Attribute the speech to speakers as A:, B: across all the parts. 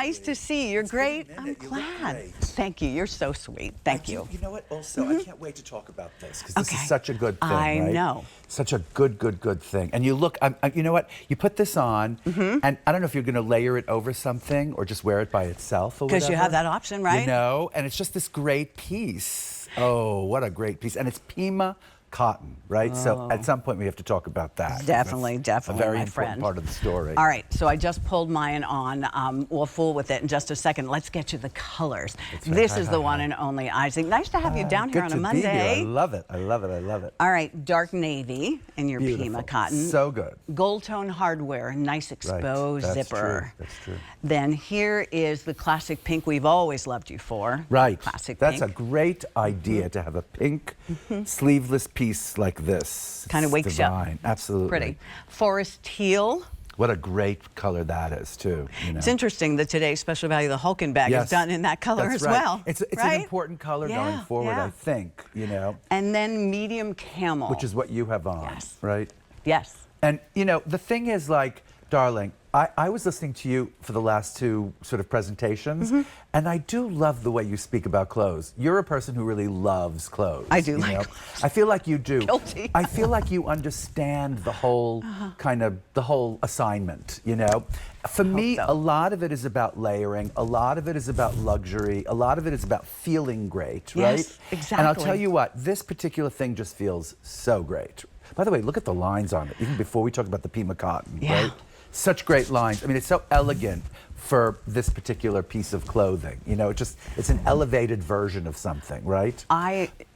A: nice to see you. You're great. I'm glad. Thank you. You're so sweet. Thank you.
B: You know what? Also, I can't wait to talk about this because this is such a good thing,
A: I
B: right?
A: know.
B: Such a good thing. And you look, you know what? You put this on, and I don't know if you're going to layer it over something or just wear it by itself or whatever.
A: Because you have that option, right?
B: You know, and it's just this great piece. Oh, what a great piece. And it's Pima cotton, right? So at some point we have to talk about that.
A: Definitely, definitely,
B: a very
A: my
B: important
A: friend.
B: part of the story.
A: All right, so I just pulled mine on. We'll fool with it in just a second. Let's get to the colors.
B: Right.
A: This is the one and only Isaac. Nice to have you down here on a Monday.
B: Good to be here. I love it. I love it. I love it.
A: All right, dark navy in your Pima cotton.
B: So good.
A: Gold tone hardware, nice exposed zipper.
B: That's true.
A: Then here is the classic pink we've always loved you for.
B: Right.
A: Classic
B: That's
A: pink.
B: a great idea to have a pink sleeveless piece like this.
A: Kind of wakes you up.
B: Divine. Absolutely.
A: Pretty. Forest teal.
B: What a great color that is, too. You know?
A: It's interesting that today's special value, the Hulken bag, is done in that color as well.
B: It's
A: right?
B: an important color going forward, I think, you know.
A: And then medium camel.
B: Which is what you have on, right?
A: Yes.
B: And, you know, the thing is, like, darling, I was listening to you for the last two sort of presentations, and I do love the way you speak about clothes. You're a person who really loves clothes.
A: I do like
B: clothes. I feel like you do.
A: Guilty.
B: I feel like you understand the whole the whole assignment, you know? For me, a lot of it is about layering, a lot of it is about luxury, a lot of it is about feeling great, right?
A: Yes, exactly.
B: And I'll tell you what, this particular thing just feels so great. By the way, look at the lines on it, even before we talk about the Pima cotton, right? Such great lines. I mean, it's so elegant for this particular piece of clothing. You know, it's an elevated version of something, right?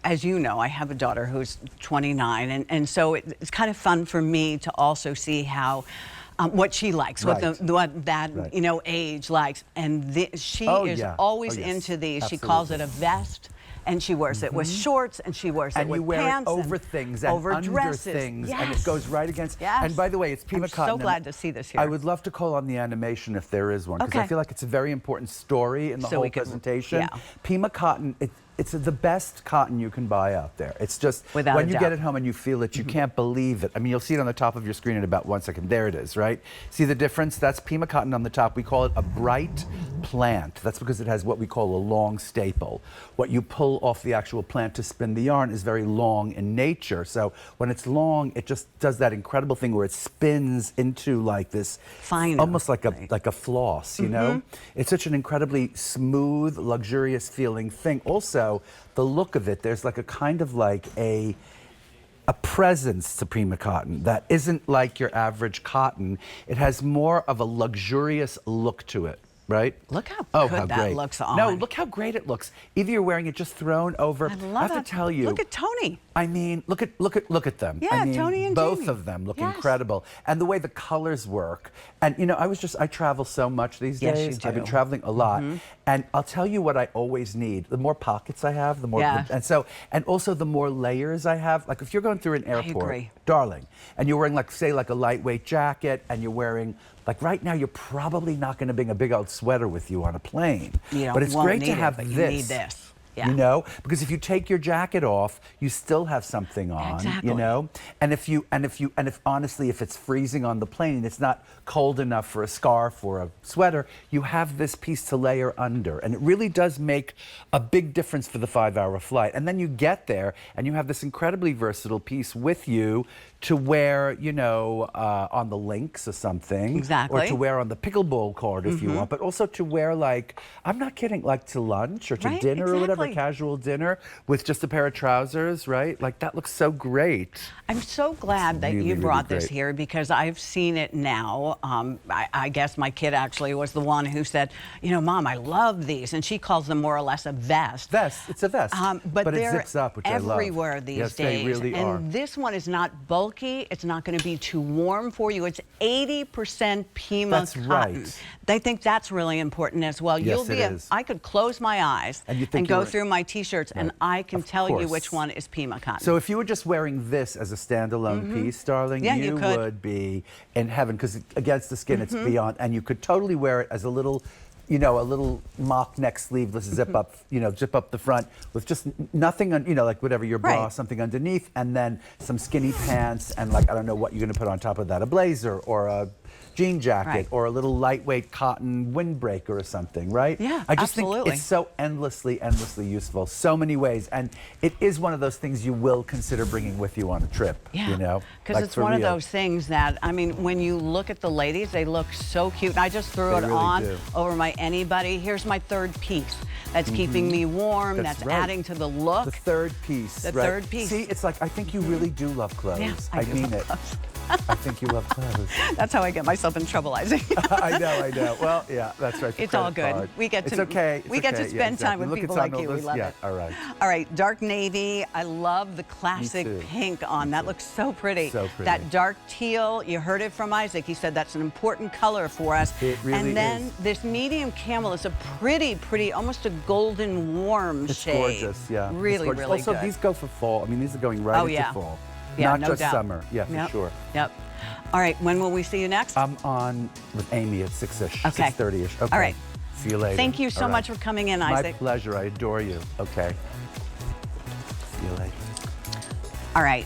A: As you know, I have a daughter who's 29, and so it's kind of fun for me to also see how what she likes, what that you know age likes, and she is always into these.
B: Absolutely.
A: She calls it a vest. And she wears it with shorts, and she wears it with pants.
B: And you wear it over things and
A: over
B: under
A: dresses.
B: things,
A: Yes.
B: and it goes right against.
A: Yes.
B: And by the way, it's Pima cotton.
A: I'm so glad to see this here.
B: I would love to call on the animation if there is one, because I feel like it's a very important story in the whole presentation. Pima cotton, it's the best cotton you can buy out there. It's just, when you get it home and you feel it, you can't believe it. I mean, you'll see it on the top of your screen in about 1 second. There it is, right? See the difference? That's Pima cotton on the top. We call it a bright plant. That's because it has what we call a long staple. What you pull off the actual plant to spin the yarn is very long in nature. So when it's long, it just does that incredible thing where it spins into like this, almost like a floss, you know? It's such an incredibly smooth, luxurious feeling thing. Also, the look of it, there's like a kind of like a presence to Pima cotton that isn't like your average cotton. It has more of a luxurious look to it. Right?
A: Look how good that looks on.
B: No, look how great it looks. Either you're wearing it just thrown over.
A: I love
B: I have to tell you.
A: Look at Tony.
B: I mean, look at them.
A: Yeah,
B: I mean,
A: Tony and
B: both
A: Jamie.
B: of them look incredible, and the way the colors work. And you know, I travel so much these days.
A: Yes, you do.
B: I've been traveling a lot, and I'll tell you what I always need: the more pockets I have, the more. And also the more layers I have. Like if you're going through an airport, darling, and you're wearing like say like a lightweight jacket, and you're wearing. Like right now, you're probably not going to bring a big old sweater with you on a plane.
A: But
B: it's great to have
A: this.
B: You
A: need this. Yeah.
B: You know, because if you take your jacket off, you still have something on.
A: Exactly.
B: You know, and if honestly, if it's freezing on the plane, it's not cold enough for a scarf or a sweater. You have this piece to layer under, and it really does make a big difference for the 5-hour flight. And then you get there, and you have this incredibly versatile piece with you to wear, you know, on the links or something, or to wear on the pickleball court if you want, but also to wear like, I'm not kidding, like to lunch or to dinner or whatever, casual dinner with just a pair of trousers, right? Like that looks so great.
A: I'm so glad that you brought this here because I've seen it now. I guess my kid actually was the one who said, you know, Mom, I love these, and she calls them more or less a vest.
B: It's a vest,
A: but
B: it zips up, which I love.
A: Everywhere these days.
B: They really are.
A: And this one is not bulky. It's not going to be too warm for you. It's 80% Pima cotton.
B: Right.
A: They think that's really important as well.
B: Yes, it is.
A: I could close my eyes and go through my T-shirts, and I can tell you which one is Pima cotton.
B: So if you were just wearing this as a standalone piece, darling, you would be in heaven because against the skin, it's beyond. And you could totally wear it as a little, you know, a little mock neck sleeveless zip up, you know, zip up the front with just nothing, you know, like whatever your bra, something underneath, and then some skinny pants and like, I don't know what you're going to put on top of that, a blazer or a jean jacket or a little lightweight cotton windbreaker or something, right?
A: Yeah,
B: I just
A: absolutely.
B: think it's so endlessly useful, so many ways, and it is one of those things you will consider bringing with you on a trip.
A: Yeah,
B: you know,
A: because it's one of those things that, I mean, when you look at the ladies, they look so cute. And I just threw it on over my anybody. Here's my third piece. That's keeping me warm. That's adding to the look.
B: The third piece.
A: The third piece.
B: See, it's like, I think you really do love clothes.
A: Yeah,
B: I mean it. I think you love clothes.
A: That's how I get myself in trouble, Isaac.
B: I know. Well, yeah, that's right.
A: It's all good.
B: Card.
A: We get to get to spend time with people like you. We love it.
B: All right.
A: All right, dark navy. I love the classic pink on. That looks so pretty.
B: So pretty.
A: That dark teal, you heard it from Isaac. He said that's an important color for us.
B: It really is.
A: And then this medium camel is a pretty, almost a golden warm shade.
B: It's gorgeous, yeah.
A: Really,
B: gorgeous.
A: really
B: also,
A: good.
B: these go for fall. I mean, these are going right into fall.
A: Yeah,
B: not
A: no
B: just
A: doubt.
B: summer. Yeah, for sure.
A: Yep. All right, when will we see you next?
B: I'm on with Amy at 6-ish,
A: Okay.
B: 6:30ish. Okay.
A: All right.
B: See you later.
A: Thank you so much for coming in, Isaac.
B: My pleasure. I adore you. Okay. See you later.
A: All right.